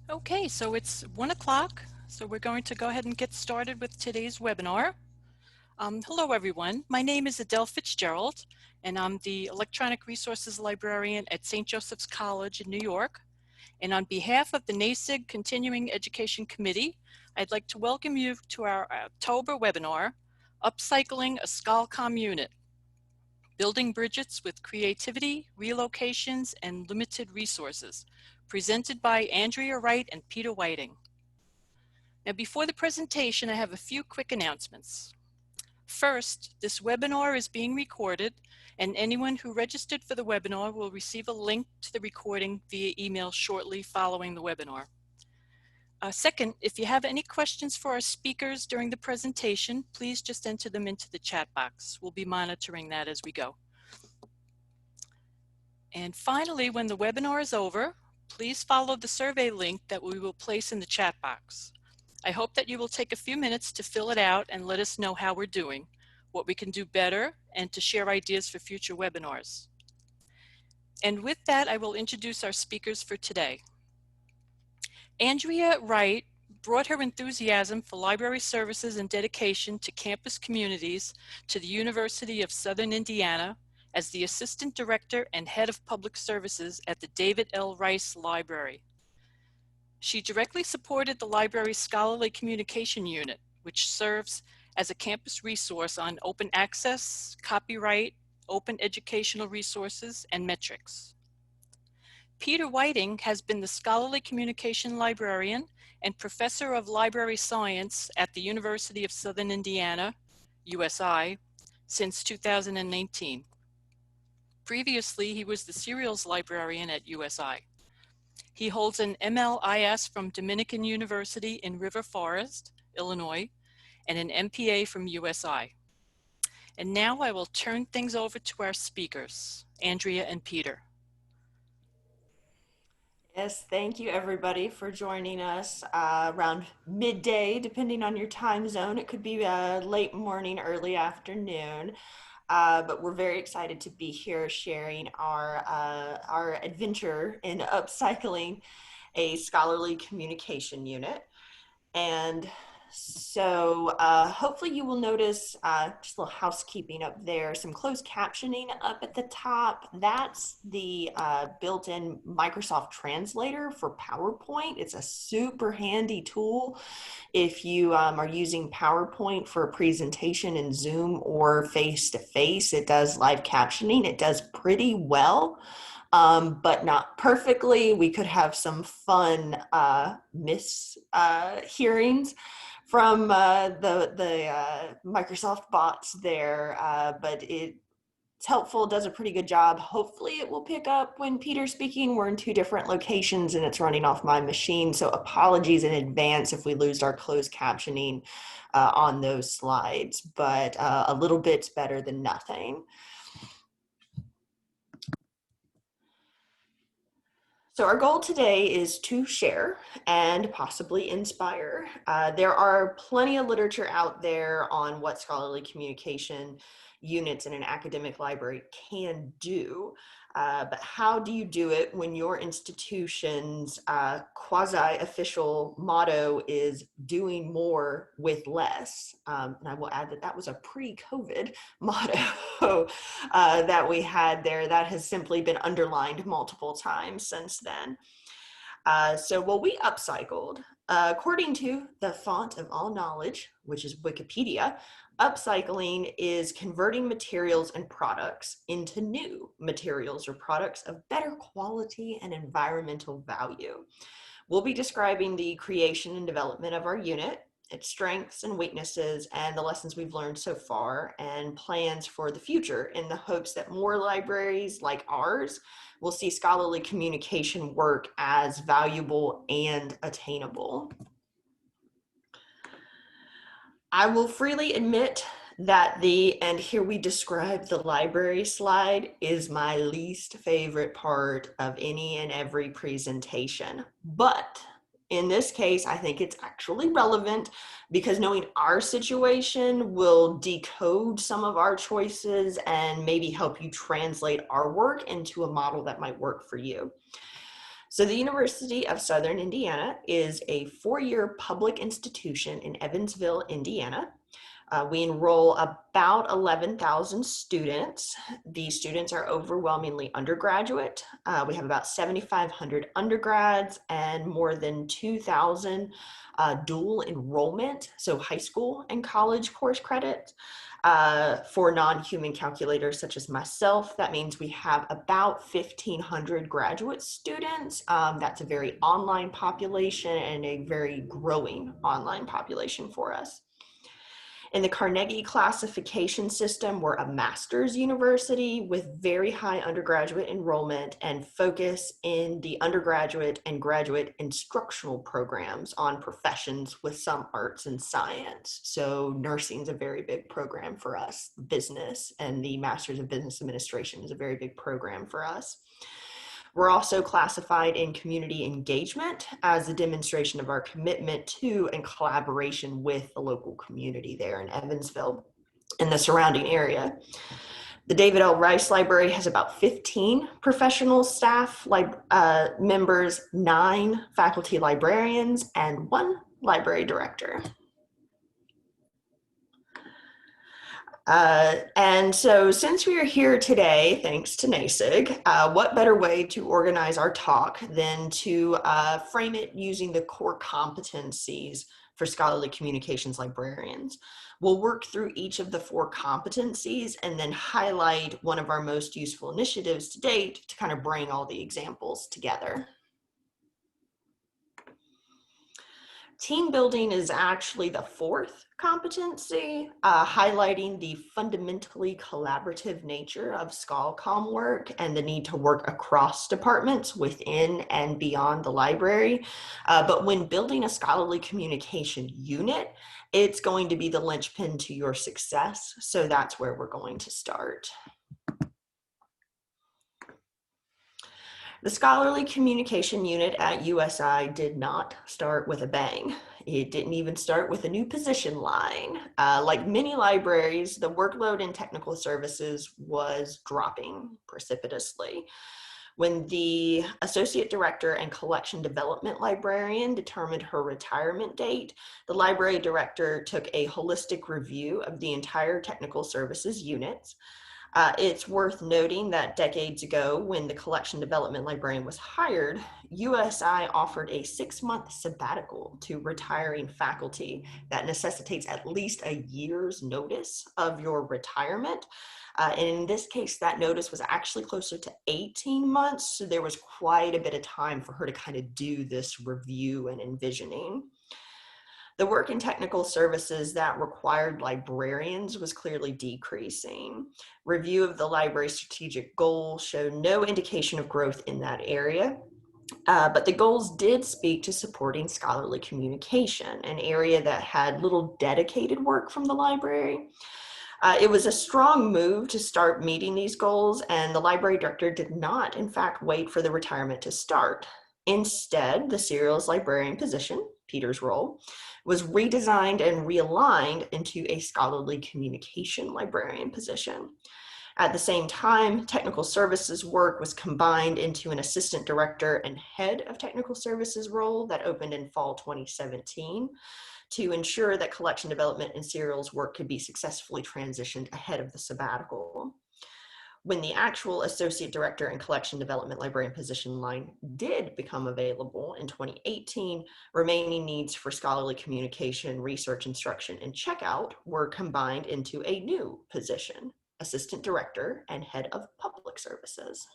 Okay, so it's 1 o'clock, so we're going to go ahead and get started with today's webinar. Hello everyone, my name is Adele Fitzgerald, and I'm the Electronic Resources Librarian at St. Joseph's College in New York. And on behalf of the NASIG Continuing Education Committee, I'd like to welcome you to our October webinar, Upcycling a Scholarly Unit, Building Bridges with Creativity, Relocations, and Limited Resources, presented by Andrea Wright and Peter Whiting. Now, before the presentation, I have a few quick announcements. First, this webinar is being recorded, and anyone who registered for the webinar will receive a link to the recording via email shortly following the webinar. Second, if you have any questions for our speakers during the presentation, please just enter them into the chat box. We'll be monitoring that as we go. And finally, when the webinar is over, please follow the survey link that we will place in the chat box. I hope that you will take a few minutes to fill it out and let us know how we're doing, what we can do better, and to share ideas for future webinars. And with that, I will introduce our speakers for today. Andrea Wright brought her enthusiasm for library services and dedication to campus communities to the University of Southern Indiana as the Assistant Director and Head of Public Services at the David L. Rice Library. She directly supported the library's Scholarly Communication Unit, which serves as a campus resource on open access, copyright, open educational resources, and metrics. Peter Whiting has been the Scholarly Communication Librarian and Professor of Library Science at the University of Southern Indiana, USI, since 2019. Previously, he was the Serials Librarian at USI. He holds an MLIS from Dominican University in River Forest, Illinois, and an MPA from USI. And now I will turn things over to our speakers, Andrea and Peter. Yes, thank you everybody for joining us around midday, depending on your time zone. It could be late morning, early afternoon, but we're very excited to be here sharing our adventure in upcycling a scholarly communication unit. And so hopefully you will notice just a little housekeeping up there, some closed captioning up at the top. That's the built-in Microsoft Translator for PowerPoint. It's a super handy tool if you are using PowerPoint for a presentation in Zoom or face-to-face. It does live captioning. It does pretty well. But not perfectly. We could have some fun hearings from the Microsoft bots there, but it's helpful, does a pretty good job. Hopefully it will pick up when Peter's speaking. We're in two different locations and it's running off my machine, so apologies in advance if we lose our closed captioning on those slides, but a little bit's better than nothing. So our goal today is to share and possibly inspire. There are plenty of literature out there on what scholarly communication units in an academic library can do, but how do you do it when your institution's quasi-official motto is doing more with less? And I will add that that was a pre-COVID motto that we had there. That has simply been underlined multiple times since then. So what we upcycled, according to the font of all knowledge, which is Wikipedia, upcycling is converting materials and products into new materials or products of better quality and environmental value. We'll be describing the creation and development of our unit, its strengths and weaknesses, and the lessons we've learned so far, and plans for the future in the hopes that more libraries like ours will see scholarly communication work as valuable and attainable. I will freely admit that and here we describe the library slide, is my least favorite part of any and every presentation. But in this case, I think it's actually relevant because knowing our situation will decode some of our choices and maybe help you translate our work into a model that might work for you. So the University of Southern Indiana is a four-year public institution in Evansville, Indiana. We enroll about 11,000 students. These students are overwhelmingly undergraduate. We have about 7,500 undergrads and more than 2,000 dual enrollment, so high school and college course credits. For non-human calculators such as myself, that means we have about 1,500 graduate students. That's a very online population and a very growing online population for us. In the Carnegie classification system, we're a master's university with very high undergraduate enrollment and focus in the undergraduate and graduate instructional programs on professions with some arts and science. So nursing is a very big program for us. Business and the Master's of Business Administration is a very big program for us. We're also classified in community engagement as a demonstration of our commitment to and collaboration with the local community there in Evansville and the surrounding area. The David L. Rice Library has about 15 professional staff members, 9 faculty librarians, and 1 library director. And so since we are here today, thanks to NASIG, what better way to organize our talk than to frame it using the core competencies for scholarly communications librarians. We'll work through each of the 4 competencies and then highlight one of our most useful initiatives to date to kind of bring all the examples together. Team building is actually the 4th competency, highlighting the fundamentally collaborative nature of Schol Comm work and the need to work across departments within and beyond the library. But when building a scholarly communication unit, it's going to be the linchpin to your success. So that's where we're going to start. The Scholarly Communication Unit at USI did not start with a bang. It didn't even start with a new position line. Like many libraries, the workload in technical services was dropping precipitously. When the Associate Director and Collection Development Librarian determined her retirement date, the Library Director took a holistic review of the entire technical services units. It's worth noting that decades ago, when the collection development librarian was hired, USI offered a 6-month sabbatical to retiring faculty that necessitates at least a year's notice of your retirement. And in this case, that notice was actually closer to 18 months. So there was quite a bit of time for her to kind of do this review and envisioning. The work in technical services that required librarians was clearly decreasing. Review of the library's strategic goals showed no indication of growth in that area. But the goals did speak to supporting scholarly communication, an area that had little dedicated work from the library. It was a strong move to start meeting these goals, and the library director did not, in fact, wait for the retirement to start. Instead, the Serials Librarian position, Peter's role, was redesigned and realigned into a Scholarly Communication Librarian position. At the same time, technical services work was combined into an assistant director and head of technical services role that opened in fall 2017 to ensure that collection development and serials work could be successfully transitioned ahead of the sabbatical. When the actual associate director and collection development librarian position line did become available in 2018, remaining needs for scholarly communication, research, instruction, and checkout were combined into a new position, assistant director and head of public services.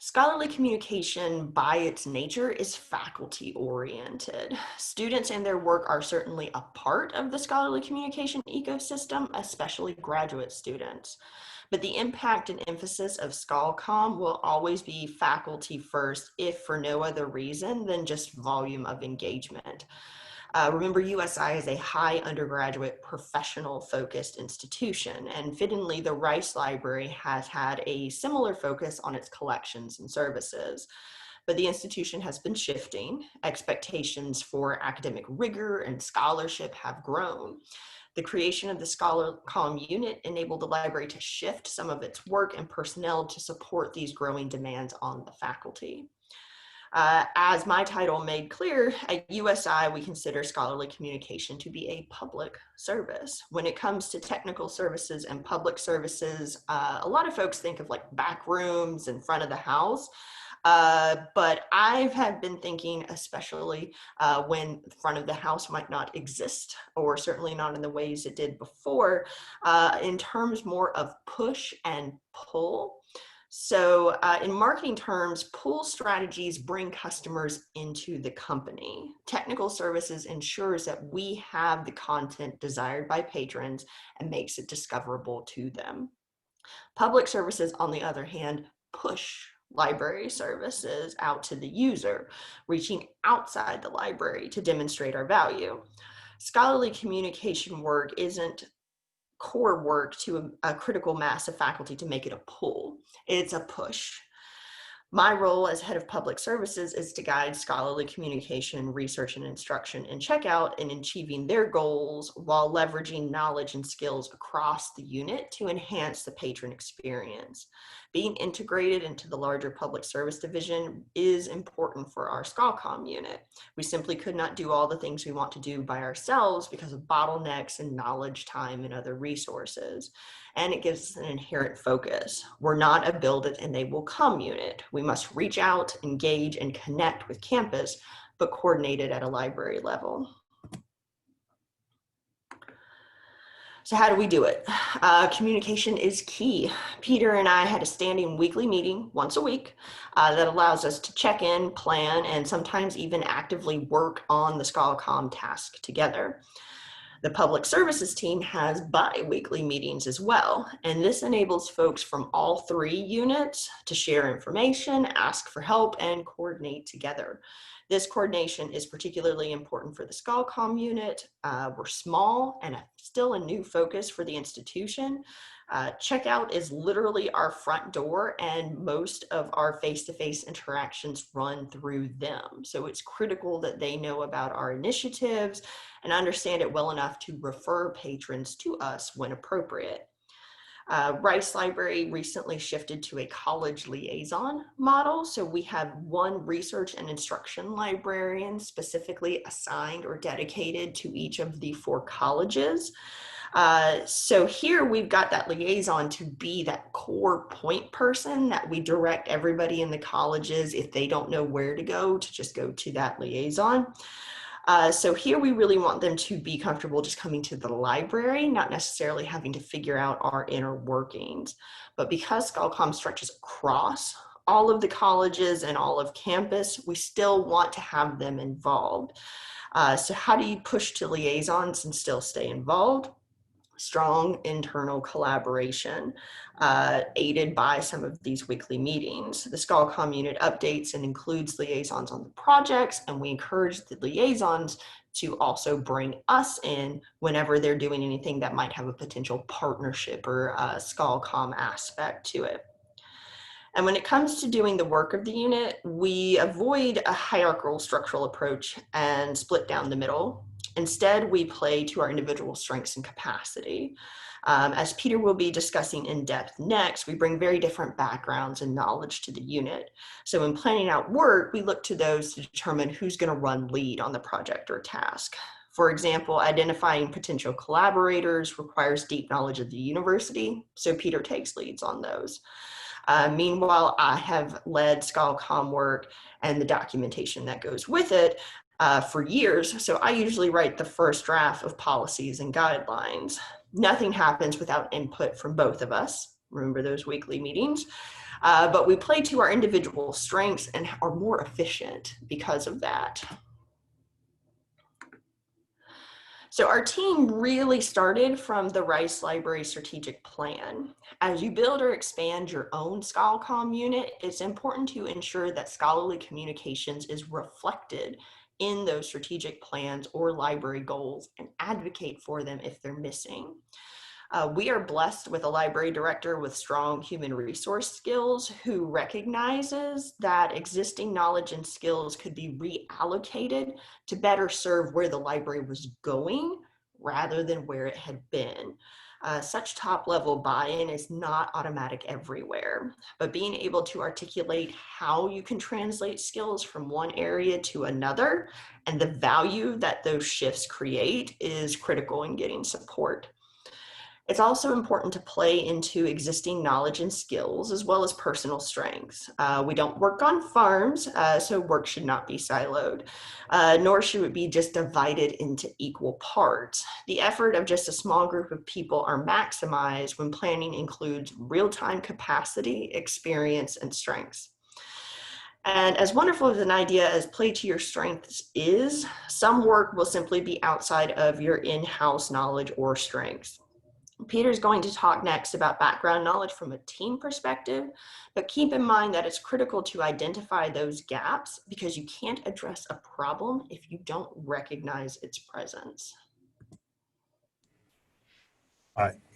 Scholarly communication, by its nature, is faculty-oriented. Students and their work are certainly a part of the scholarly communication ecosystem, especially graduate students. But the impact and emphasis of ScholComm will always be faculty first, if for no other reason than just volume of engagement. Remember, USI is a high undergraduate professional focused institution, and fittingly, the Rice Library has had a similar focus on its collections and services. But the institution has been shifting. Expectations for academic rigor and scholarship have grown. The creation of the Scholarly Comm unit enabled the library to shift some of its work and personnel to support these growing demands on the faculty. As my title made clear, at USI, we consider scholarly communication to be a public service. When it comes to technical services and public services, a lot of folks think of like back rooms in front of the house. But I have been thinking, especially when front of the house might not exist, or certainly not in the ways it did before, in terms more of push and pull. So in marketing terms, pull strategies bring customers into the company. Technical services ensures that we have the content desired by patrons and makes it discoverable to them. Public services, on the other hand, push library services out to the user, reaching outside the library to demonstrate our value. Scholarly communication work isn't core work to a critical mass of faculty to make it a pull. It's a push. My role as head of public services is to guide scholarly communication, research, and instruction and checkout in achieving their goals while leveraging knowledge and skills across the unit to enhance the patron experience. Being integrated into the larger public service division is important for our ScholComm unit. We simply could not do all the things we want to do by ourselves because of bottlenecks in knowledge, time, and other resources. And it gives us an inherent focus. We're not a build it and they will come unit. We must reach out, engage, and connect with campus, but coordinate it at a library level. So how do we do it? Communication is key. Peter and I had a standing weekly meeting once a week that allows us to check in, plan, and sometimes even actively work on the ScholComm task together. The public services team has bi-weekly meetings as well, and this enables folks from all three units to share information, ask for help, and coordinate together. This coordination is particularly important for the ScholComm unit. We're small and still a new focus for the institution. Checkout is literally our front door, and most of our face-to-face interactions run through them. So it's critical that they know about our initiatives and understand it well enough to refer patrons to us when appropriate. Rice Library recently shifted to a college liaison model. So we have one research and instruction librarian specifically assigned or dedicated to each of the 4 colleges. So here we've got that liaison to be that core point person that we direct everybody in the colleges, if they don't know where to go, to just go to that liaison. So here we really want them to be comfortable just coming to the library, not necessarily having to figure out our inner workings. But because ScholComm stretches across all of the colleges and all of campus, we still want to have them involved. So how do you push to liaisons and still stay involved? Strong internal collaboration, aided by some of these weekly meetings. The ScholComm unit updates and includes liaisons on the projects, and we encourage the liaisons to also bring us in whenever they're doing anything that might have a potential partnership or ScholComm aspect to it. And when it comes to doing the work of the unit, we avoid a hierarchical structural approach and split down the middle. Instead, we play to our individual strengths and capacity. As Peter will be discussing in depth next, we bring very different backgrounds and knowledge to the unit. So in planning out work, we look to those to determine who's going to run lead on the project or task. For example, identifying potential collaborators requires deep knowledge of the university, so Peter takes leads on those. Meanwhile, I have led ScholComm work and the documentation that goes with it for years, so I usually write the first draft of policies and guidelines. Nothing happens without input from both of us. Remember those weekly meetings? But we play to our individual strengths and are more efficient because of that. So our team really started from the Rice Library Strategic Plan. As you build or expand your own ScholComm unit, it's important to ensure that scholarly communications is reflected in those strategic plans or library goals and advocate for them if they're missing. We are blessed with a library director with strong human resource skills who recognizes that existing knowledge and skills could be reallocated to better serve where the library was going rather than where it had been. Such top-level buy-in is not automatic everywhere, but being able to articulate how you can translate skills from one area to another and the value that those shifts create is critical in getting support. It's also important to play into existing knowledge and skills as well as personal strengths. We don't work on farms, so work should not be siloed, nor should it be just divided into equal parts. The effort of just a small group of people are maximized when planning includes real-time capacity, experience, and strengths. And as wonderful as an idea as play to your strengths is, some work will simply be outside of your in-house knowledge or strengths. Peter's going to talk next about background knowledge from a team perspective, but keep in mind that it's critical to identify those gaps because you can't address a problem if you don't recognize its presence.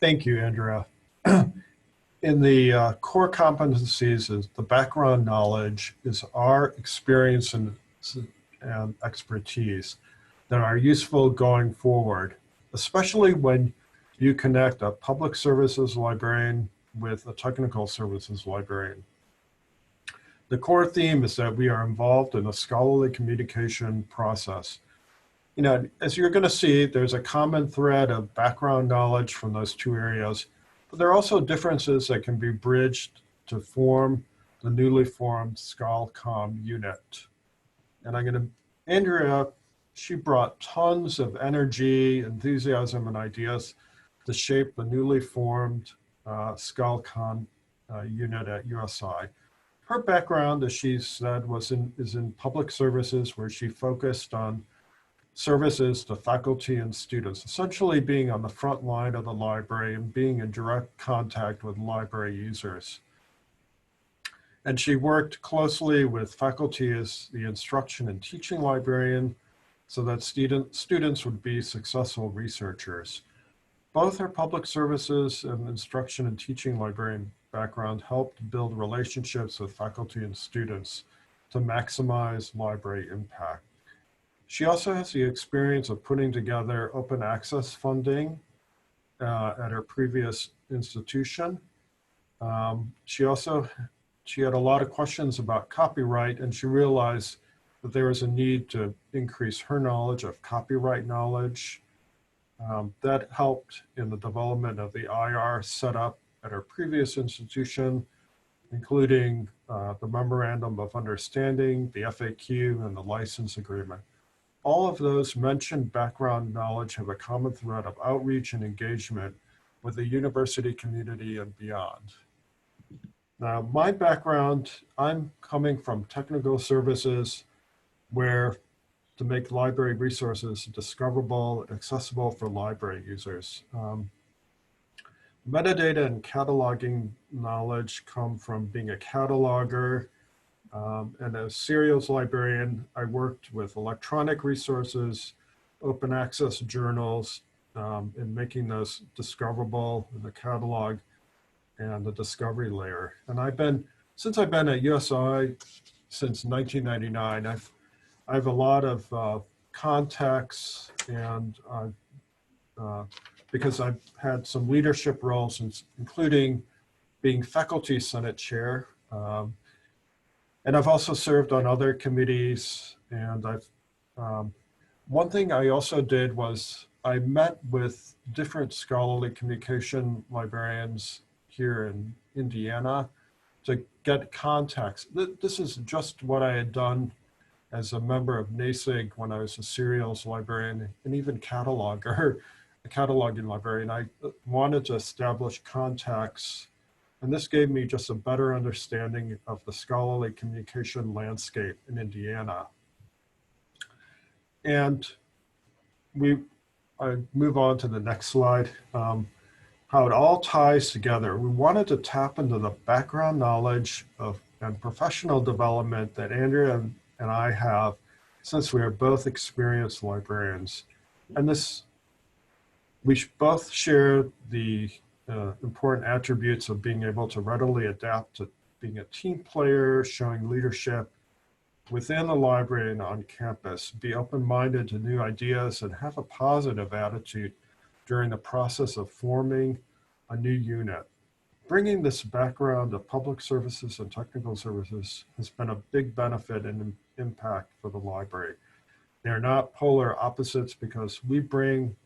Thank you, Andrea. In the core competencies, the background knowledge is our experience and expertise that are useful going forward, especially when you connect a public services librarian with a technical services librarian. The core theme is that we are involved in a scholarly communication process. You know, as you're going to see, there's a common thread of background knowledge from those two areas, but there are also differences that can be bridged to form the newly formed Schol-Comm unit. And Andrea, she brought tons of energy, enthusiasm, and ideas to shape the newly formed Schol-Comm unit at USI. Her background, as she said, is in public services, where she focused on services to faculty and students, essentially being on the front line of the library and being in direct contact with library users. And she worked closely with faculty as the instruction and teaching librarian so that students would be successful researchers. Both her public services and instruction and teaching librarian background helped build relationships with faculty and students to maximize library impact. She also has the experience of putting together open access funding at her previous institution. She had a lot of questions about copyright, and she realized that there was a need to increase her knowledge of copyright knowledge. That helped in the development of the IR setup at her previous institution, including the Memorandum of Understanding, the FAQ, and the license agreement. All of those mentioned background knowledge have a common thread of outreach and engagement with the university community and beyond. Now, my background, I'm coming from technical services where to make library resources discoverable and accessible for library users. Metadata and cataloging knowledge come from being a cataloger. And as Serials Librarian, I worked with electronic resources, open access journals, in making those discoverable in the catalog and the discovery layer. And since I've been at USI since 1999, I have a lot of contacts, and because I've had some leadership roles, including being faculty senate chair. And I've also served on other committees. And one thing I also did was I met with different scholarly communication librarians here in Indiana to get contacts. This is just what I had done as a member of NASIG when I was a serials librarian and even cataloger, a cataloging librarian. I wanted to establish contacts, and this gave me just a better understanding of the scholarly communication landscape in Indiana. And I move on to the next slide, how it all ties together. We wanted to tap into the background knowledge and professional development that Andrea and I have, since we are both experienced librarians. And we both share the important attributes of being able to readily adapt to being a team player, showing leadership within the library and on campus, be open-minded to new ideas, and have a positive attitude during the process of forming a new unit. Bringing this background of public services and technical services has been a big benefit and impact for the library. They're not polar opposites because we bring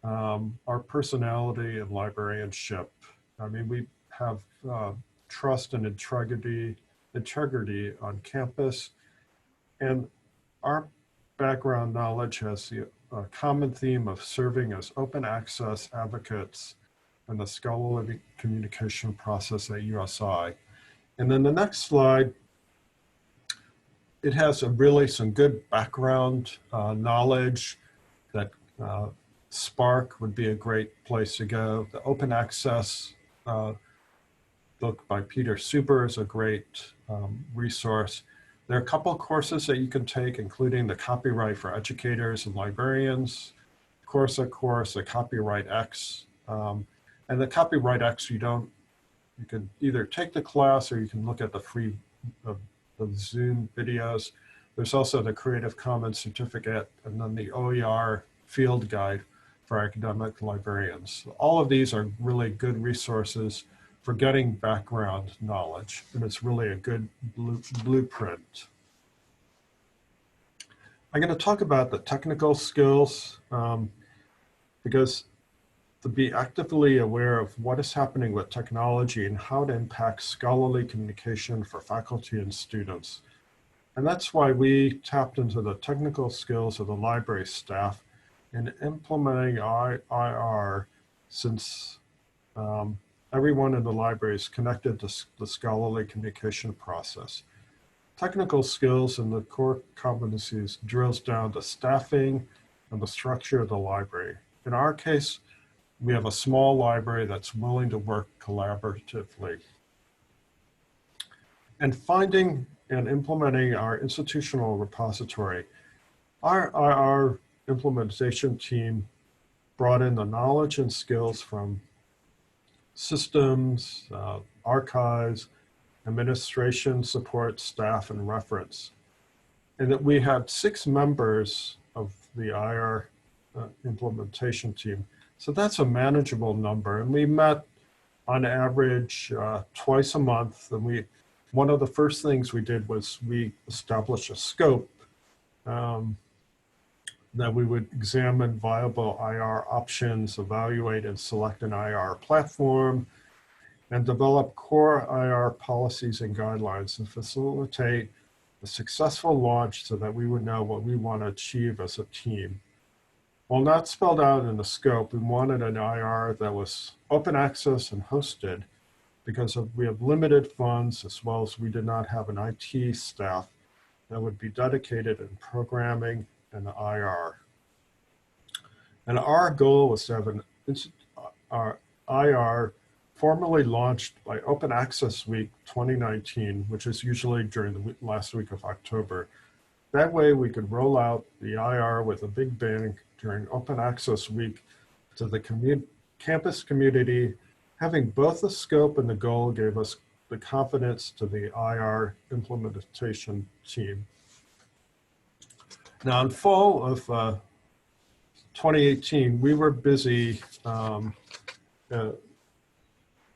our personality and librarianship. I mean, we have trust and integrity on campus, and our background knowledge has the common theme of serving as open access advocates in the scholarly communication process at USI. And then the next slide, it has really some good background knowledge that Spark would be a great place to go. The open access book by Peter Super is a great resource. There are a couple of courses that you can take, including the Copyright for Educators and Librarians course, the Copyright X. And the Copyright X, you can either take the class or you can look at the free the Zoom videos. There's also the Creative Commons certificate and then the OER field guide for academic librarians. All of these are really good resources for getting background knowledge, and it's really a good blueprint. I'm going to talk about the technical skills because to be actively aware of what is happening with technology and how it impacts scholarly communication for faculty and students. And that's why we tapped into the technical skills of the library staff in implementing IR, since everyone in the library is connected to the scholarly communication process. Technical skills and the core competencies drills down to staffing and the structure of the library. In our case, we have a small library that's willing to work collaboratively. And finding and implementing our institutional repository, our implementation team brought in the knowledge and skills from systems, archives, administration, support, staff, and reference. And that we had 6 members of the IR implementation team. So that's a manageable number. And we met on average twice a month. And one of the first things we did was we established a scope that we would examine viable IR options, evaluate and select an IR platform, and develop core IR policies and guidelines and facilitate a successful launch so that we would know what we want to achieve as a team. While not spelled out in the scope, we wanted an IR that was open access and hosted because we have limited funds, as well as we did not have an IT staff that would be dedicated in programming and IR. And our goal was to have our IR formally launched by Open Access Week 2019, which is usually during the last week of October. That way we could roll out the IR with a big bang during Open Access Week to the campus community. Having both the scope and the goal gave us the confidence to the IR implementation team. Now in fall of 2018, we were busy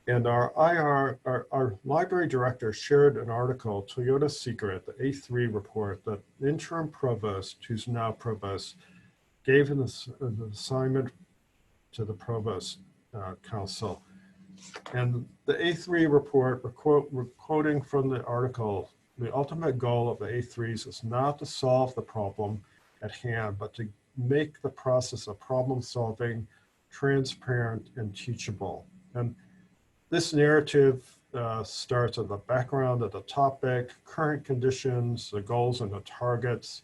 and our library director shared an article, Toyota Secret, the A3 report, that interim provost, who's now provost, gave an assignment to the provost council. And the A3 report, we're quoting from the article, the ultimate goal of the A3s is not to solve the problem at hand, but to make the process of problem solving transparent and teachable. And this narrative starts at the background of the topic, current conditions, the goals and the targets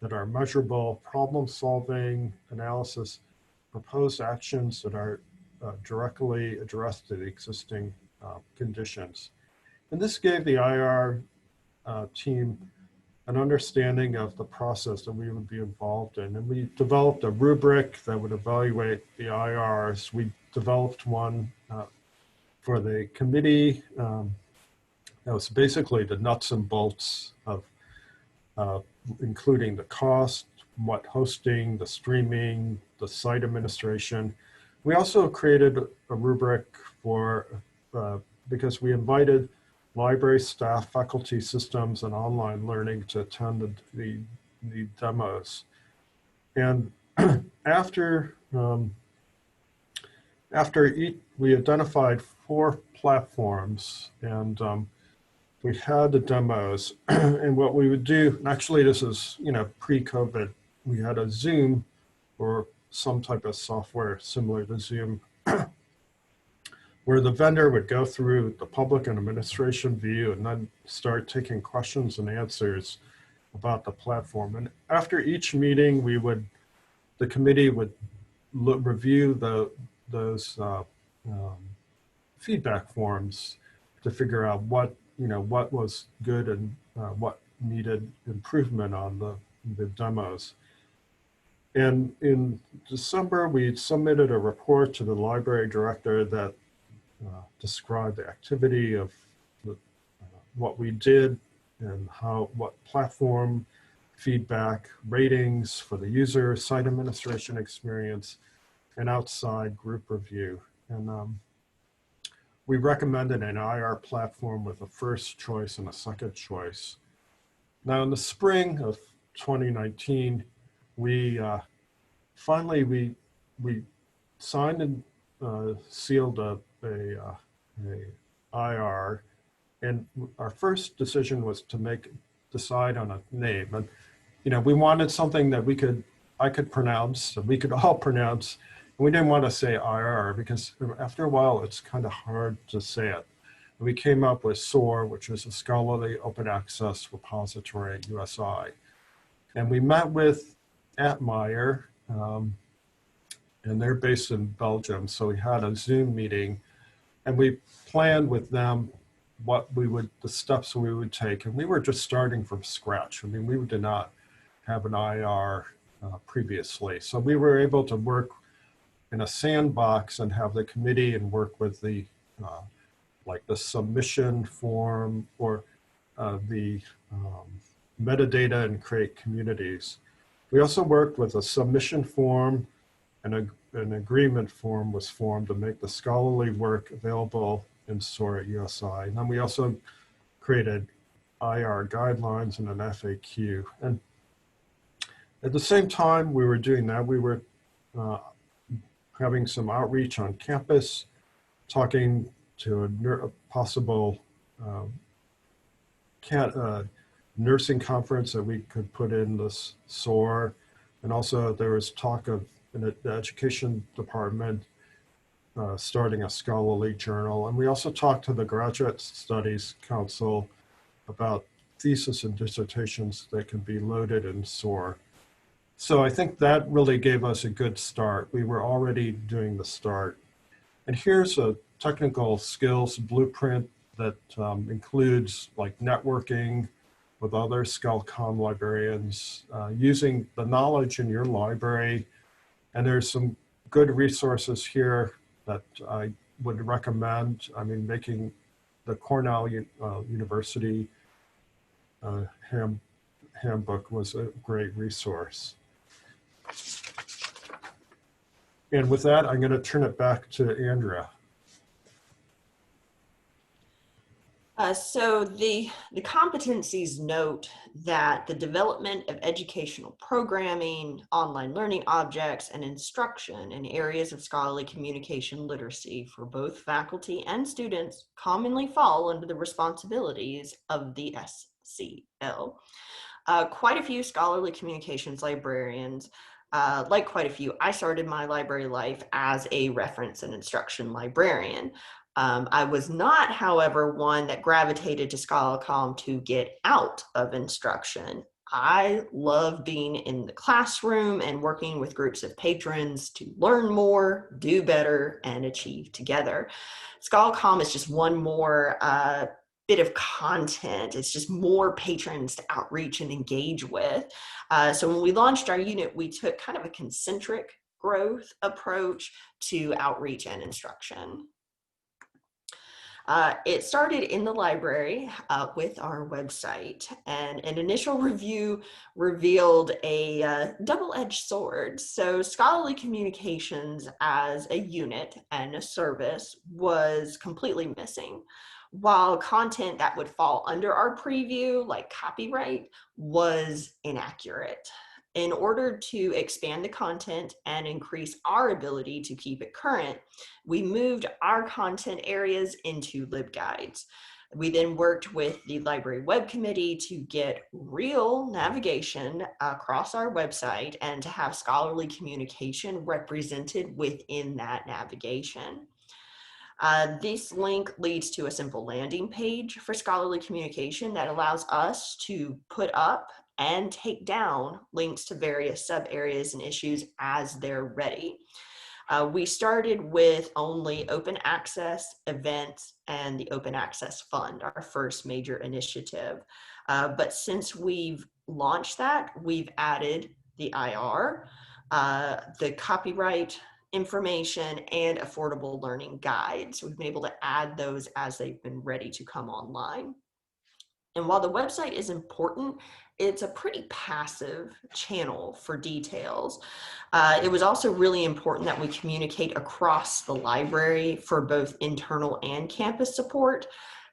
that are measurable, problem solving, analysis, proposed actions that are directly addressed to the existing conditions. And this gave the IR team an understanding of the process that we would be involved in. And we developed a rubric that would evaluate the IRs. We developed one for the committee. That was basically the nuts and bolts of including the cost, what hosting, the streaming, the site administration. We also created a rubric for, because we invited library staff, faculty, systems, and online learning to attend the demos. And after we identified 4 platforms, and we had the demos. And what we would do, and actually this is, pre-COVID, we had a Zoom or some type of software similar to Zoom, where the vendor would go through the public and administration view and then start taking questions and answers about the platform. And after each meeting, the committee would review those feedback forms to figure out what was good and what needed improvement on the demos. And in December, we submitted a report to the library director that described the activity of what we did and what platform feedback, ratings for the user, site administration experience, and outside group review. And we recommended an IR platform with a first choice and a second choice. Now in the spring of 2019, we finally we signed and sealed up a IR, and our first decision was to decide on a name. And we wanted something that I could pronounce, that we could all pronounce. And we didn't want to say IR because after a while it's kind of hard to say it. And we came up with SOAR, which is a Scholarly Open Access Repository at USI. And we met with Atmeyer, and they're based in Belgium. So we had a Zoom meeting, and we planned with them the steps we would take. And we were just starting from scratch. I mean, we did not have an IR previously. So we were able to work in a sandbox and have the committee and work with the submission form or the metadata and create communities. We also worked with a submission form, and an agreement form was formed to make the scholarly work available in SOAR at USI. And then we also created IR guidelines and an FAQ. And at the same time we were doing that, we were having some outreach on campus, talking to a possible nursing conference that we could put in this SOAR. And also there was talk of in the education department starting a scholarly journal. And we also talked to the Graduate Studies Council about thesis and dissertations that can be loaded in SOAR. So I think that really gave us a good start. We were already doing the start. And here's a technical skills blueprint that includes like networking with other Schol Comm librarians, using the knowledge in your library. And there's some good resources here that I would recommend. I mean, making the Cornell University handbook was a great resource. And with that, I'm going to turn it back to Andrea. So the competencies note that the development of educational programming, online learning objects, and instruction in areas of scholarly communication literacy for both faculty and students commonly fall under the responsibilities of the SCL. Quite a few scholarly communications librarians, like quite a few, I started my library life as a reference and instruction librarian. I was not, however, one that gravitated to Scholarly Comm to get out of instruction. I love being in the classroom and working with groups of patrons to learn more, do better, and achieve together. Scholarly Comm is just one more bit of content. It's just more patrons to outreach and engage with. So when we launched our unit, we took kind of a concentric growth approach to outreach and instruction. It started in the library with our website, and an initial review revealed a double-edged sword. So scholarly communications as a unit and a service was completely missing, while content that would fall under our preview, like copyright, was inaccurate. In order to expand the content and increase our ability to keep it current, we moved our content areas into LibGuides. We then worked with the library web committee to get real navigation across our website and to have scholarly communication represented within that navigation. This link leads to a simple landing page for scholarly communication that allows us to put up and take down links to various sub areas and issues as they're ready. We started with only open access events and the Open Access Fund, our first major initiative. But since we've launched that, we've added the IR, the copyright information, and affordable learning guides. We've been able to add those as they've been ready to come online. And while the website is important, it's a pretty passive channel for details. It was also really important that we communicate across the library for both internal and campus support.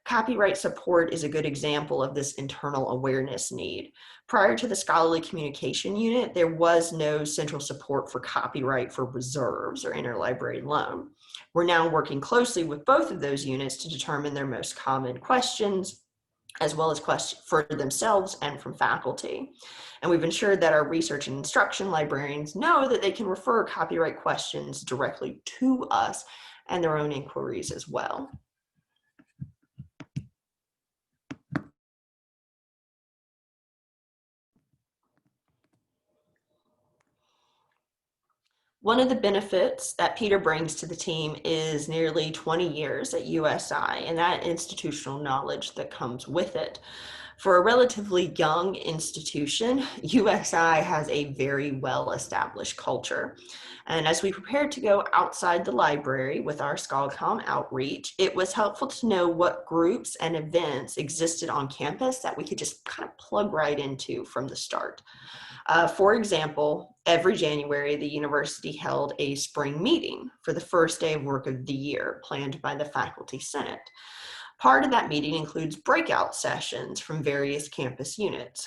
Copyright support is a good example of this internal awareness need. Prior to the Scholarly Communication Unit, there was no central support for copyright for reserves or interlibrary loan. We're now working closely with both of those units to determine their most common questions, as well as questions for themselves and from faculty. And we've ensured that our research and instruction librarians know that they can refer copyright questions directly to us and their own inquiries as well. One of the benefits that Peter brings to the team is nearly 20 years at USI and that institutional knowledge that comes with it. For a relatively young institution, USI has a very well-established culture. And as we prepared to go outside the library with our Scholarly outreach, it was helpful to know what groups and events existed on campus that we could just kind of plug right into from the start. For example, every January, the university held a spring meeting for the first day of work of the year, planned by the Faculty Senate. Part of that meeting includes breakout sessions from various campus units.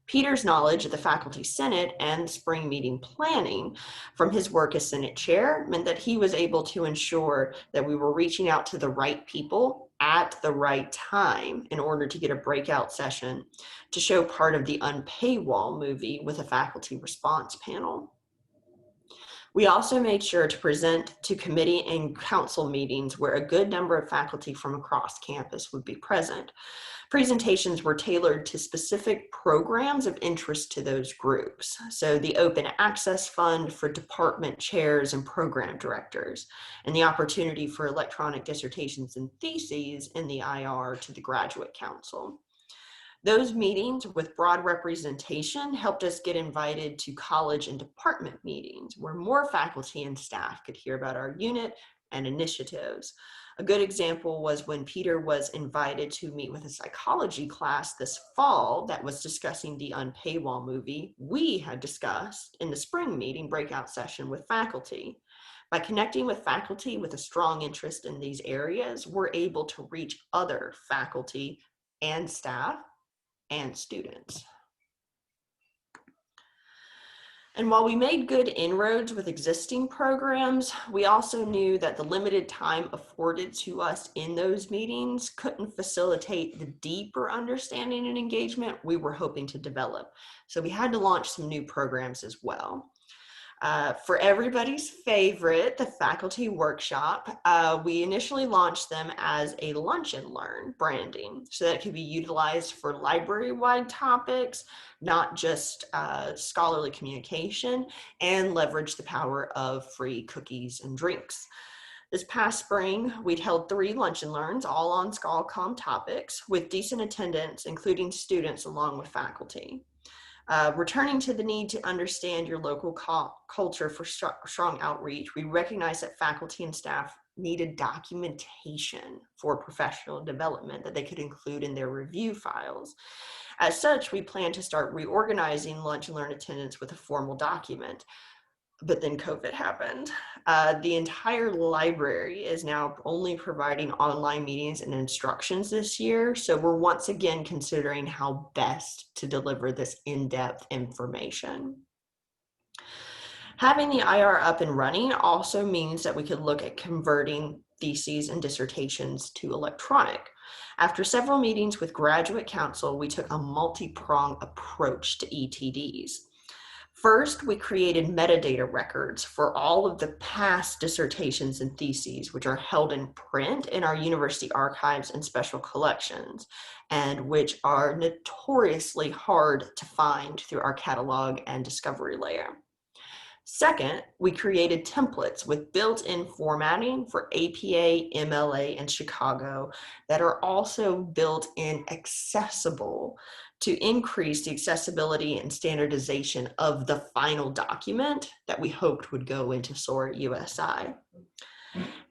Peter's knowledge of the Faculty Senate and spring meeting planning from his work as Senate Chair meant that he was able to ensure that we were reaching out to the right people at the right time in order to get a breakout session to show part of the Unpaywall movie with a faculty response panel. We also made sure to present to committee and council meetings where a good number of faculty from across campus would be present. Presentations were tailored to specific programs of interest to those groups. So the Open Access Fund for department chairs and program directors, and the opportunity for electronic dissertations and theses in the IR to the Graduate Council. Those meetings with broad representation helped us get invited to college and department meetings where more faculty and staff could hear about our unit and initiatives. A good example was when Peter was invited to meet with a psychology class this fall that was discussing the Unpaywall movie we had discussed in the spring meeting breakout session with faculty. By connecting with faculty with a strong interest in these areas, we're able to reach other faculty and staff and students. And while we made good inroads with existing programs, we also knew that the limited time afforded to us in those meetings couldn't facilitate the deeper understanding and engagement we were hoping to develop. So we had to launch some new programs as well. For everybody's favorite, the faculty workshop, we initially launched them as a lunch and learn branding so that it could be utilized for library-wide topics, not just scholarly communication, and leverage the power of free cookies and drinks. This past spring, we'd held 3 lunch and learns, all on Scholarly topics, with decent attendance, including students along with faculty. Returning to the need to understand your local culture for strong outreach, we recognize that faculty and staff needed documentation for professional development that they could include in their review files. As such, we plan to start reorganizing lunch and learn attendance with a formal document. But then COVID happened. The entire library is now only providing online meetings and instructions this year. So we're once again considering how best to deliver this in-depth information. Having the IR up and running also means that we could look at converting theses and dissertations to electronic. After several meetings with graduate council, we took a multi-pronged approach to ETDs. First, we created metadata records for all of the past dissertations and theses, which are held in print in our university archives and special collections, and which are notoriously hard to find through our catalog and discovery layer. Second, we created templates with built-in formatting for APA, MLA, and Chicago that are also built-in accessible to increase the accessibility and standardization of the final document that we hoped would go into SOAR USI.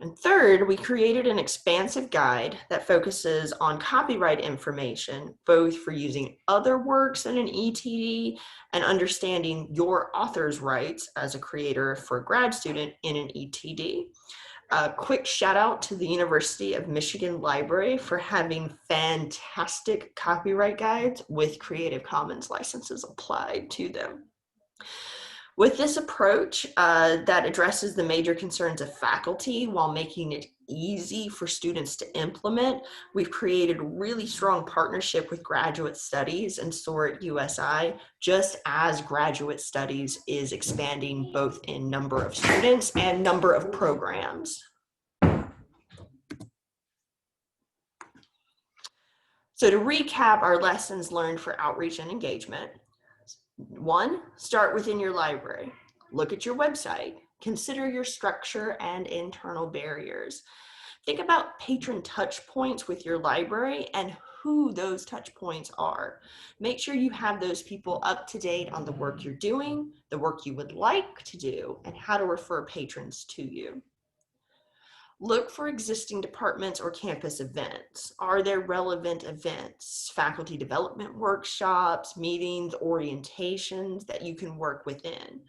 And third, we created an expansive guide that focuses on copyright information, both for using other works in an ETD and understanding your author's rights as a creator for a grad student in an ETD. A quick shout out to the University of Michigan Library for having fantastic copyright guides with Creative Commons licenses applied to them. With this approach that addresses the major concerns of faculty while making it easy for students to implement, we've created a really strong partnership with Graduate Studies and SOAR USI, just as Graduate Studies is expanding both in number of students and number of programs. So to recap our lessons learned for outreach and engagement: 1, start within your library. Look at your website. Consider your structure and internal barriers. Think about patron touch points with your library and who those touch points are. Make sure you have those people up to date on the work you're doing, the work you would like to do, and how to refer patrons to you. Look for existing departments or campus events. Are there relevant events, faculty development workshops, meetings, orientations that you can work within?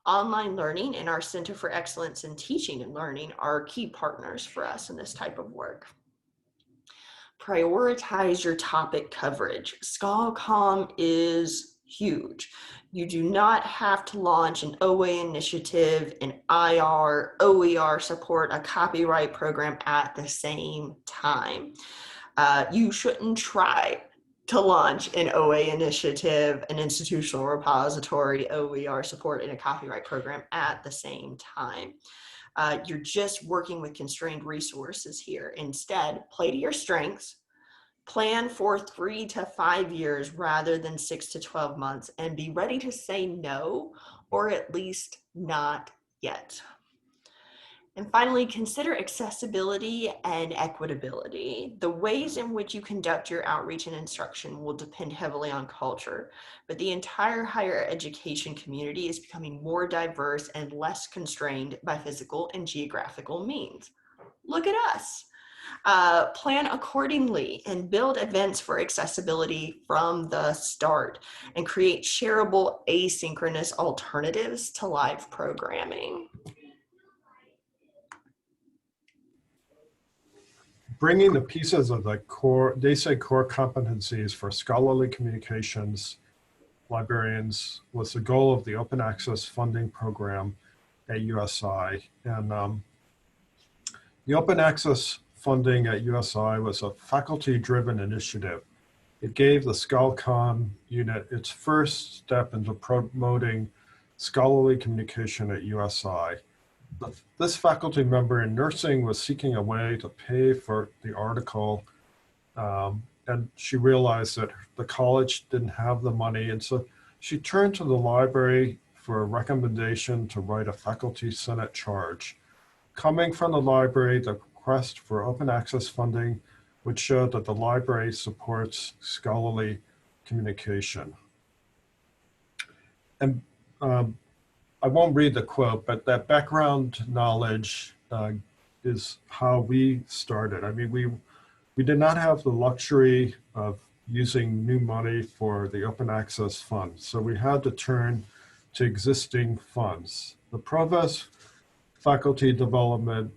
Online learning and our Center for Excellence in Teaching and Learning are key partners for us in this type of work. Prioritize your topic coverage. Schol Comm is huge. You do not have to launch an OA initiative, an IR, OER support, a copyright program at the same time. You shouldn't try to launch an OA initiative, an institutional repository, OER support, and a copyright program at the same time. You're just working with constrained resources here. Instead, play to your strengths. Plan for 3 to 5 years rather than 6 to 12 months, and be ready to say no, or at least not yet. And finally, consider accessibility and equitability. The ways in which you conduct your outreach and instruction will depend heavily on culture, but the entire higher education community is becoming more diverse and less constrained by physical and geographical means. Look at us. Plan accordingly and build events for accessibility from the start, and create shareable asynchronous alternatives to live programming. Bringing the pieces of the core, they say core competencies for scholarly communications librarians was the goal of the open access funding program at USI. And the open access funding at USI was a faculty-driven initiative. It gave the ScholComm unit its first step into promoting scholarly communication at USI. This faculty member in nursing was seeking a way to pay for the article, and she realized that the college didn't have the money, and so she turned to the library for a recommendation to write a faculty senate charge. Coming from the library, the request for open access funding would show that the library supports scholarly communication. And I won't read the quote, but that background knowledge is how we started. I mean, we did not have the luxury of using new money for the open access fund. So we had to turn to existing funds. The Provost Faculty Development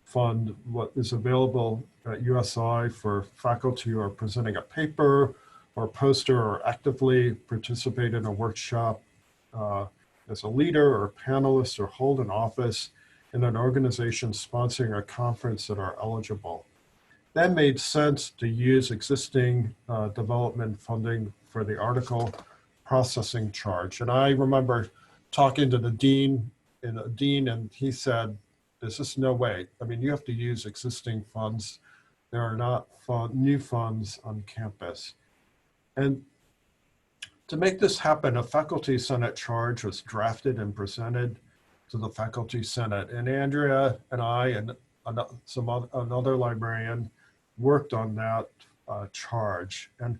Fund, what is available at USI for faculty who are presenting a paper or poster or actively participate in a workshop as a leader or panelist or hold an office in an organization sponsoring a conference that are eligible. That made sense to use existing development funding for the article processing charge. And I remember talking to the dean, and he said, there's just no way. I mean, you have to use existing funds. There are not new funds on campus. And to make this happen, a faculty senate charge was drafted and presented to the faculty senate. And Andrea and I and another librarian worked on that charge. And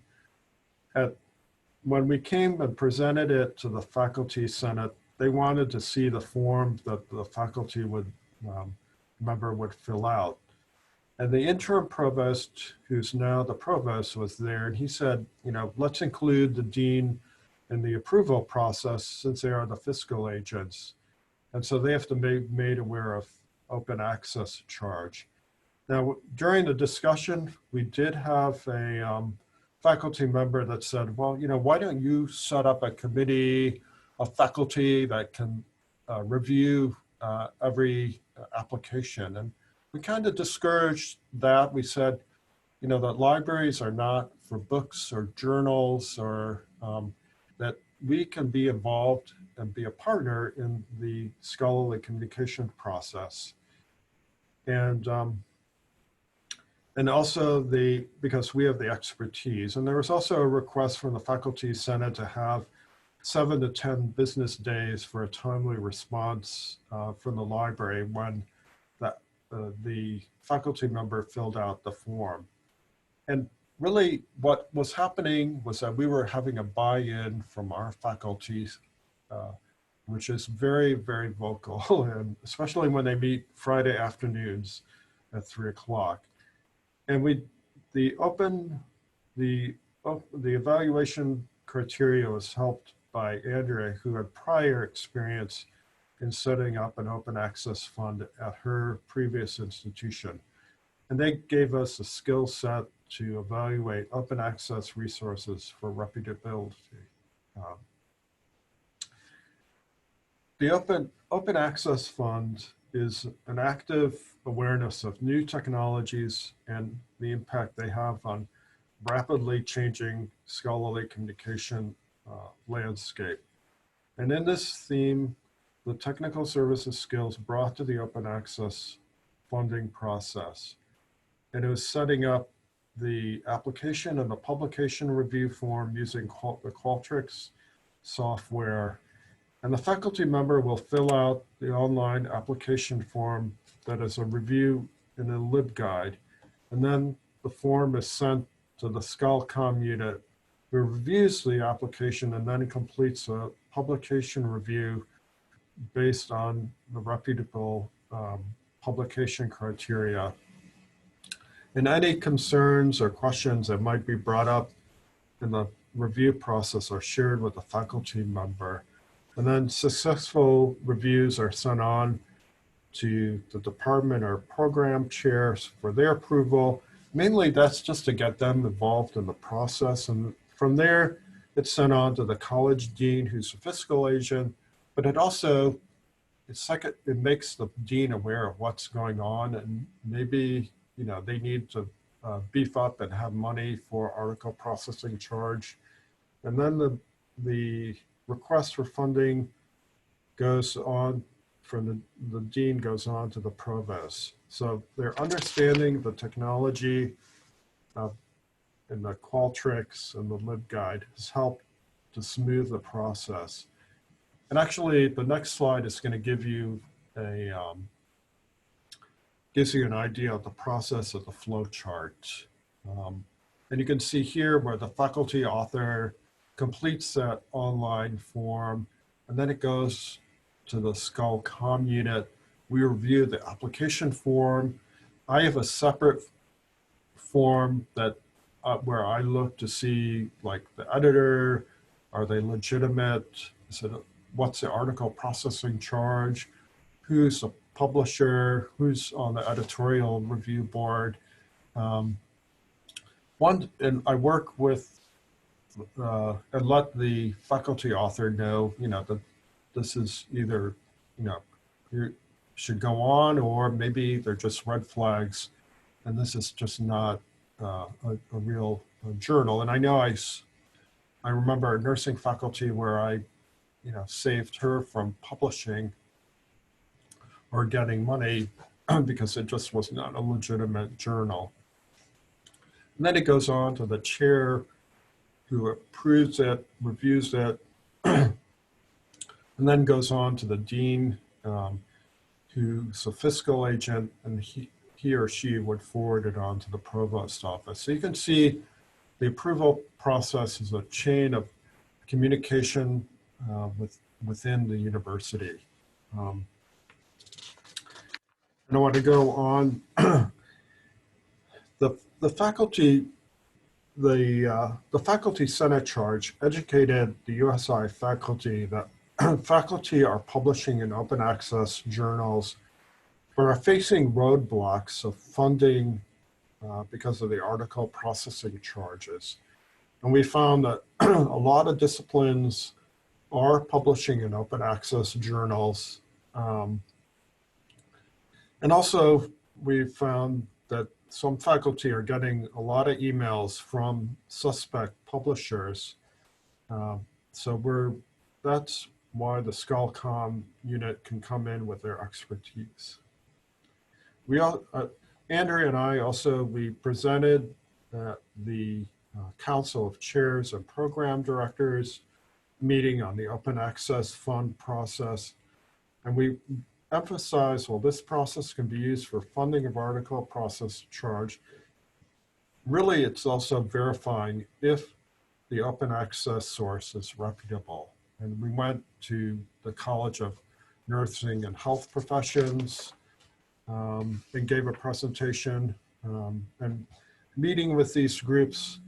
when we came and presented it to the faculty senate, they wanted to see the form that the faculty member would fill out. And the interim provost, who's now the provost, was there, and he said, you know, let's include the dean in the approval process since they are the fiscal agents. And so they have to be made aware of open access charge. Now, during the discussion, we did have a faculty member that said, well, you know, why don't you set up a committee of faculty that can review every application? And we kind of discouraged that. We said, you know, that libraries are not for books or journals, or that we can be involved and be a partner in the scholarly communication process. And also because we have the expertise. And there was also a request from the Faculty Senate to have 7 to 10 business days for a timely response from the library when the faculty member filled out the form. And really what was happening was that we were having a buy-in from our faculties, which is very, very vocal, and especially when they meet Friday afternoons at 3 o'clock. And the evaluation criteria was helped by Andrea, who had prior experience in setting up an open access fund at her previous institution. And they gave us a skill set to evaluate open access resources for reputability. The Open Access Fund is an active awareness of new technologies and the impact they have on rapidly changing scholarly communication landscape. And in this theme, the technical services skills brought to the open access funding process. And it was setting up the application and the publication review form using the Qualtrics software. And the faculty member will fill out the online application form that is a review in a LibGuide. And then the form is sent to the Schol Comm unit, who reviews the application and then completes a publication review based on the reputable publication criteria. And any concerns or questions that might be brought up in the review process are shared with the faculty member. And then successful reviews are sent on to the department or program chairs for their approval. Mainly that's just to get them involved in the process. And from there, it's sent on to the college dean, who's a fiscal agent, but it also, it makes the dean aware of what's going on, and maybe, you know, they need to beef up and have money for article processing charge. And then the request for funding goes on from the dean goes on to the provost. So they're understanding the technology and the Qualtrics and the LibGuide has helped to smooth the process. And actually, the next slide is going to give you gives you an idea of the process of the flow chart. And you can see here where the faculty author completes that online form, and then it goes to the Schol Comm unit, We review the application form. I have a separate form that where I look to see like the editor, are they legitimate? Is it what's the article processing charge? Who's the publisher? Who's on the editorial review board? And I work with and let the faculty author know, that this is either, you should go on, or maybe they're just red flags, and this is just not a real journal. And I know I remember a nursing faculty where I, saved her from publishing or getting money because it just was not a legitimate journal. And then it goes on to the chair who approves it, reviews it, and then goes on to the dean, who's a fiscal agent, and he or she would forward it on to the provost office. So you can see the approval process is a chain of communication within the university. And I want to go on. The faculty, the faculty senate charge educated the USI faculty that faculty are publishing in open access journals, but are facing roadblocks of funding because of the article processing charges. And we found that a lot of disciplines are publishing in open access journals. And also we found that some faculty are getting a lot of emails from suspect publishers. So that's why the Schol Comm unit can come in with their expertise. We all, Andrea and I also, we presented at the Council of Chairs and Program Directors meeting on the open access fund process. And we emphasized, well, this process can be used for funding of article process charge. Really, it's also verifying if the open access source is reputable. And we went to the College of Nursing and Health Professions and gave a presentation. And meeting with these groups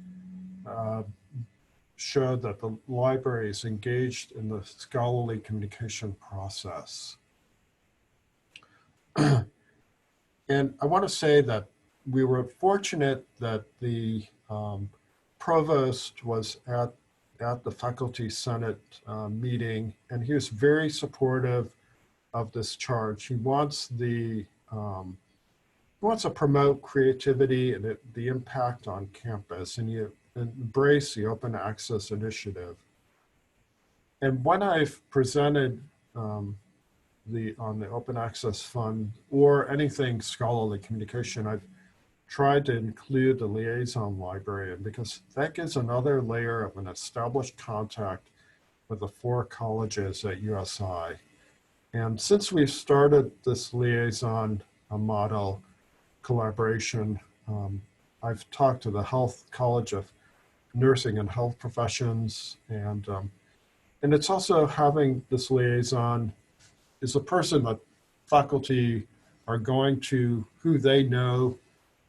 showed that the library is engaged in the scholarly communication process. And I want to say that we were fortunate that the provost was at the faculty senate meeting, and he was very supportive of this charge. He wants he wants to promote creativity and the impact on campus, and you embrace the open access initiative. And when I've presented on the open access fund or anything scholarly communication, I've tried to include the liaison librarian, because that gives another layer of an established contact with the 4 colleges at USI. And since we've started this liaison model collaboration, I've talked to the College of Nursing and Health Professions, and it's also having this liaison is a person that faculty are going to who they know,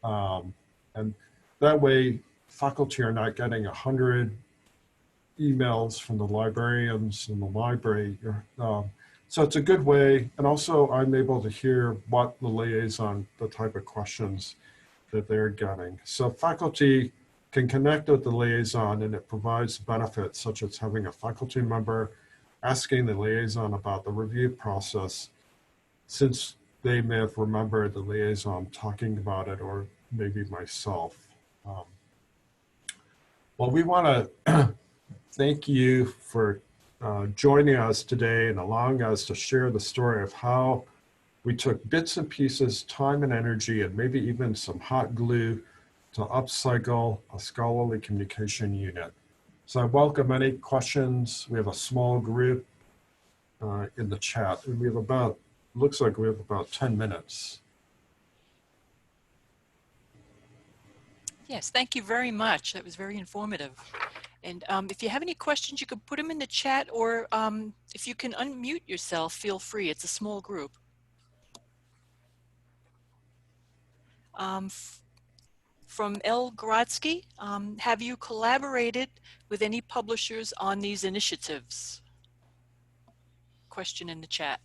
and that way faculty are not getting 100 emails from the librarians in the library. So it's a good way, and also I'm able to hear what the liaison, the type of questions that they're getting. So faculty can connect with the liaison, and it provides benefits such as having a faculty member asking the liaison about the review process, since they may have remembered the liaison talking about it, or maybe myself. Well, we want to thank you for joining us today and allowing us to share the story of how we took bits and pieces, time and energy, and maybe even some hot glue to upcycle a scholarly communication unit. So I welcome any questions. We have a small group in the chat, and we have looks like we have about 10 minutes. Yes, thank you very much. That was very informative. And if you have any questions, you can put them in the chat, or if you can unmute yourself, feel free. It's a small group. From L. Grodsky, have you collaborated with any publishers on these initiatives? Question in the chat.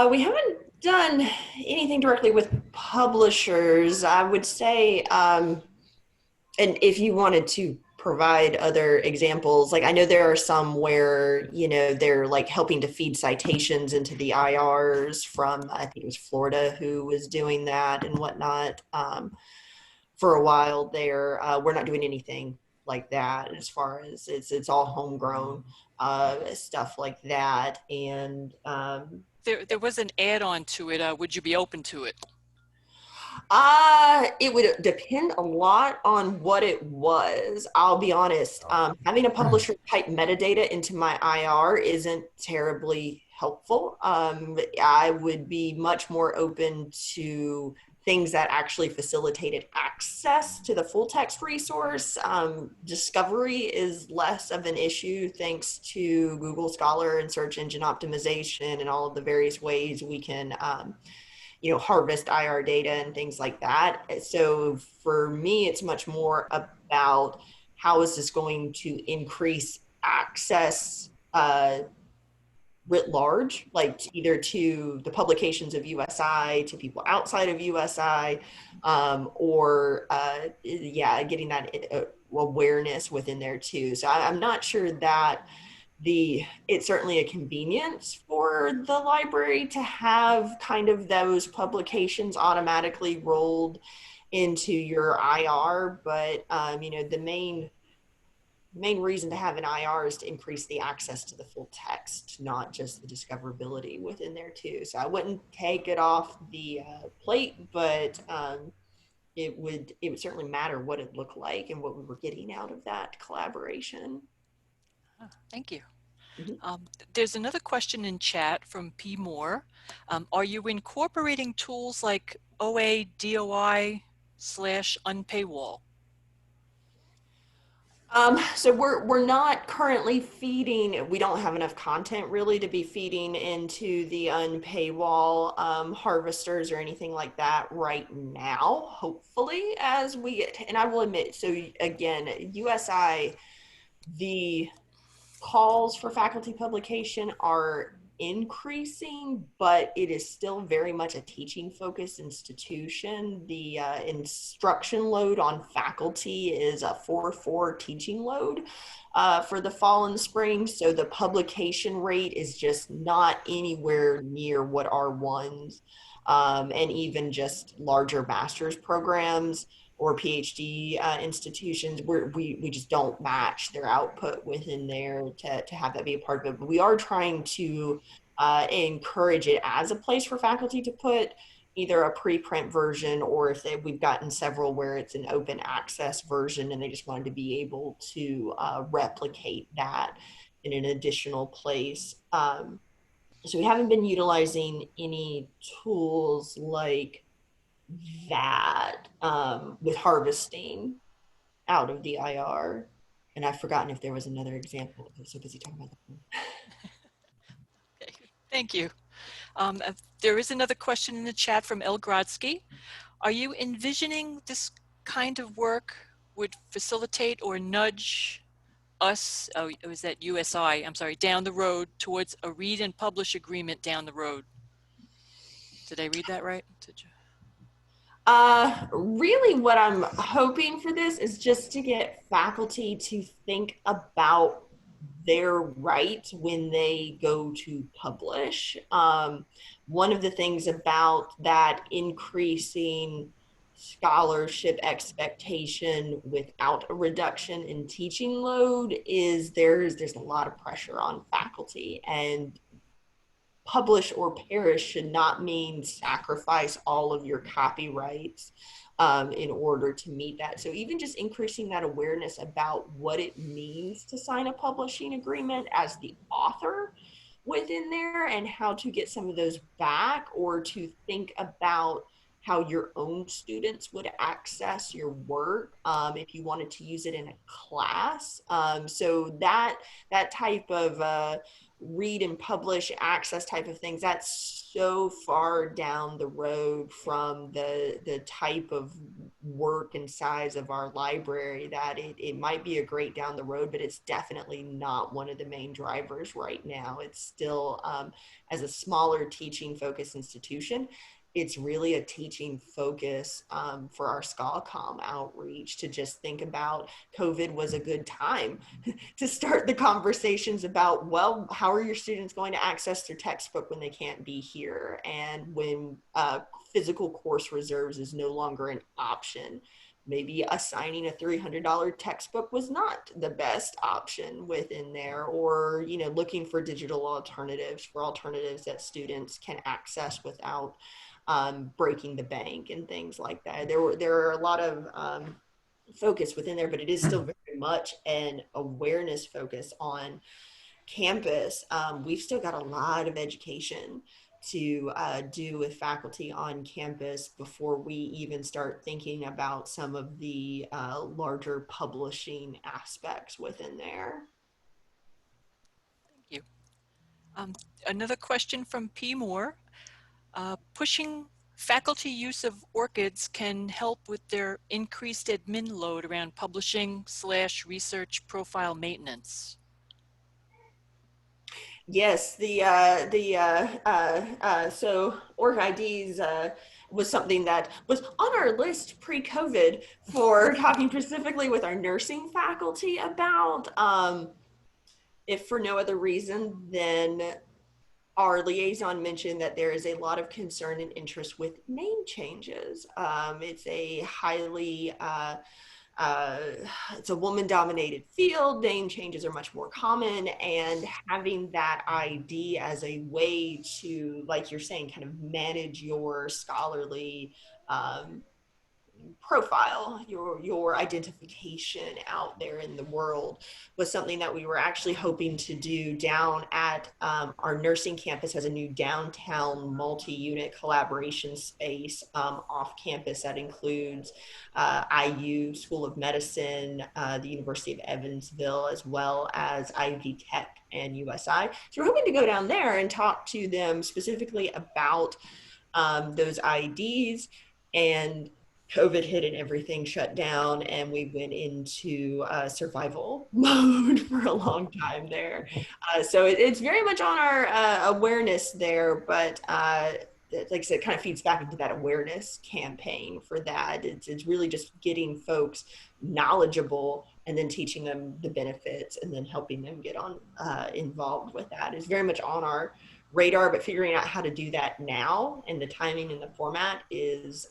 We haven't done anything directly with publishers. I would say, and if you wanted to provide other examples, like I know there are some where, you know, they're like helping to feed citations into the IRs from, I think it was Florida who was doing that and whatnot. For a while there, we're not doing anything like that as far as it's all homegrown stuff like that. And There was an add-on to it. Would you be open to it? it would depend a lot on what it was. I'll be honest. Having a publisher type metadata into my IR isn't terribly helpful. I would be much more open to things that actually facilitated access to the full text resource. Discovery is less of an issue thanks to Google Scholar and search engine optimization and all of the various ways we can you know, harvest IR data and things like that. So for me, it's much more about how is this going to increase access writ large, like either to the publications of USI, to people outside of USI, or yeah, getting that awareness within there too. So I'm not sure that it's certainly a convenience for the library to have kind of those publications automatically rolled into your IR, but you know, the main reason to have an IR is to increase the access to the full text, not just the discoverability within there too. So I wouldn't take it off the plate, but it would certainly matter what it looked like and what we were getting out of that collaboration. Oh, thank you. Mm-hmm. There's another question in chat from P. Moore. Are you incorporating tools like OA, DOI / unpaywall? So we're not currently feeding, we don't have enough content really to be feeding into the unpaywall harvesters or anything like that right now, hopefully as we get, and I will admit, so again, USI, the calls for faculty publication are increasing, but it is still very much a teaching focused institution. The instruction load on faculty is a 4-4 teaching load for the fall and spring. So the publication rate is just not anywhere near what R1s and even just larger master's programs or PhD institutions, we just don't match their output within there to have that be a part of it. But we are trying to encourage it as a place for faculty to put either a preprint version, or if we've gotten several where it's an open access version and they just wanted to be able to replicate that in an additional place. So we haven't been utilizing any tools like that with harvesting out of the IR. And I've forgotten if there was another example. I'm so busy talking about that one. Okay, thank you. There is another question in the chat from El Grodsky. Are you envisioning this kind of work would facilitate or nudge us, oh, it was that USI, I'm sorry, down the road towards a read and publish agreement down the road? Did I read that right? Did you? Really what I'm hoping for this is just to get faculty to think about their right when they go to publish. One of the things about that increasing scholarship expectation without a reduction in teaching load is there's a lot of pressure on faculty, and publish or perish should not mean sacrifice all of your copyrights in order to meet that. So even just increasing that awareness about what it means to sign a publishing agreement as the author within there, and how to get some of those back, or to think about how your own students would access your work if you wanted to use it in a class. So that type of read and publish access type of things, that's so far down the road from the type of work and size of our library that it might be a great down the road, but it's definitely not one of the main drivers right now. It's still, as a smaller teaching focused institution, it's really a teaching focus for our Scholarly outreach to just think about COVID was a good time to start the conversations about, well, how are your students going to access their textbook when they can't be here, and when physical course reserves is no longer an option. Maybe assigning a $300 textbook was not the best option within there, or looking for digital alternatives, for alternatives that students can access without breaking the bank and things like that. There are a lot of focus within there, but it is still very much an awareness focus on campus. We've still got a lot of education to do with faculty on campus before we even start thinking about some of the larger publishing aspects within there. Thank you. Another question from P. Moore. Pushing faculty use of ORCIDs can help with their increased admin load around publishing / research profile maintenance. Yes, so org IDs was something that was on our list pre-COVID for talking specifically with our nursing faculty about, if for no other reason than our liaison mentioned that there is a lot of concern and interest with name changes. It's a highly it's a woman-dominated field. Name changes are much more common, and having that ID as a way to, like you're saying, kind of manage your scholarly profile, your identification out there in the world, was something that we were actually hoping to do down at our nursing campus. Has a new downtown multi-unit collaboration space off campus that includes IU School of Medicine, the University of Evansville, as well as Ivy Tech and USI. So we're hoping to go down there and talk to them specifically about those IDs. And COVID hit and everything shut down, and we went into survival mode for a long time there. So it's very much on our awareness there, but like I said, it kind of feeds back into that awareness campaign for that. It's really just getting folks knowledgeable and then teaching them the benefits and then helping them get on involved with that is very much on our radar, but figuring out how to do that now and the timing and the format is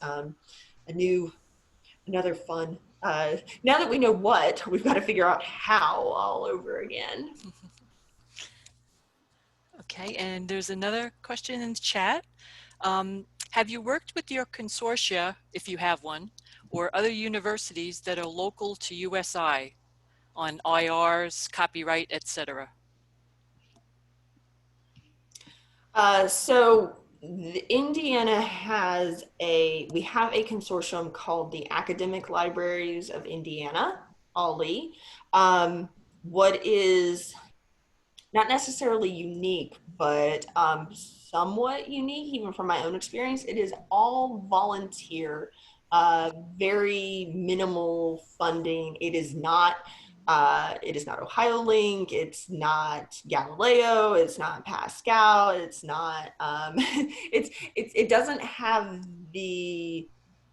another fun. Now that we know what, we've got to figure out how all over again. Okay, and there's another question in the chat. Have you worked with your consortia, if you have one, or other universities that are local to USI on IRs, copyright, etc.? So Indiana has we have a consortium called the Academic Libraries of Indiana, OLLI. What is not necessarily unique, but somewhat unique, even from my own experience, it is all volunteer, very minimal funding. It is not Ohio Link, it's not Galileo, it's not Pascal, it's not it doesn't have the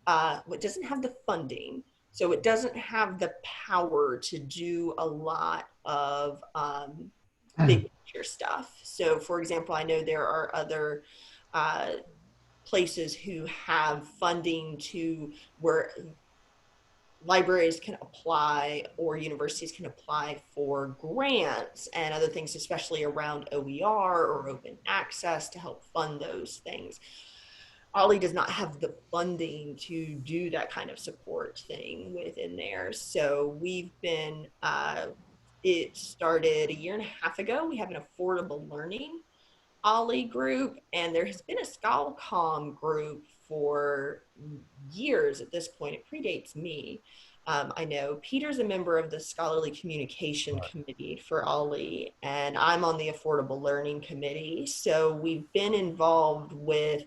it doesn't have the funding, so it doesn't have the power to do a lot of big picture stuff. So for example, I know there are other places who have funding to where libraries can apply or universities can apply for grants and other things, especially around OER or open access, to help fund those things. OLLI does not have the funding to do that kind of support thing within there. So we've been, it started a year and a half ago. We have an affordable learning OLLI group, and there has been a Scholarly group for years at this point. It predates me. I know Peter's a member of the Scholarly Communication Right. Committee for OLLI, and I'm on the Affordable Learning Committee. So we've been involved with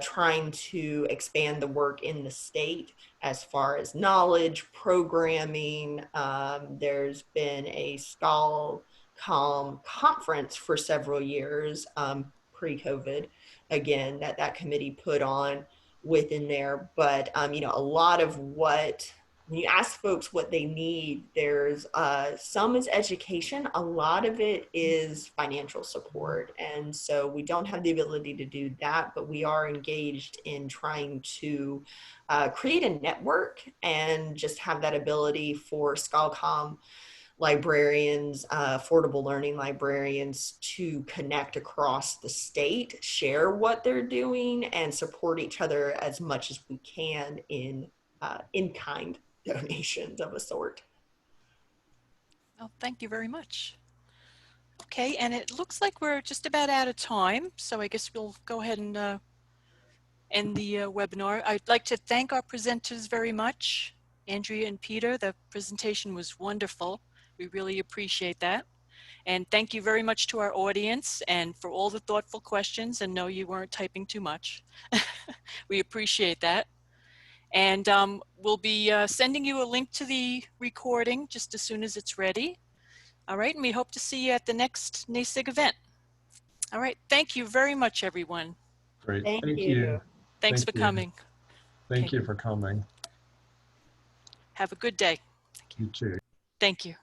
trying to expand the work in the state as far as knowledge, programming. There's been a Schol Comm conference for several years, pre-COVID, again, that committee put on within there. But, you know, a lot of what, when you ask folks what they need, there's some is education, a lot of it is financial support. And so we don't have the ability to do that, but we are engaged in trying to create a network and just have that ability for Scalcom librarians, affordable learning librarians to connect across the state, share what they're doing, and support each other as much as we can in kind donations of a sort. Well, thank you very much. Okay, and it looks like we're just about out of time, so I guess we'll go ahead and end the webinar. I'd like to thank our presenters very much. Andrea and Peter, the presentation was wonderful. We really appreciate that. And thank you very much to our audience and for all the thoughtful questions, and no, you weren't typing too much. We appreciate that. And we'll be sending you a link to the recording just as soon as it's ready. All right, and we hope to see you at the next NASIG event. All right, thank you very much, everyone. Great. Thank Thank you. you. Thanks Thank for you. coming. Thank Okay. you for coming. Have a good day. You too. Thank you.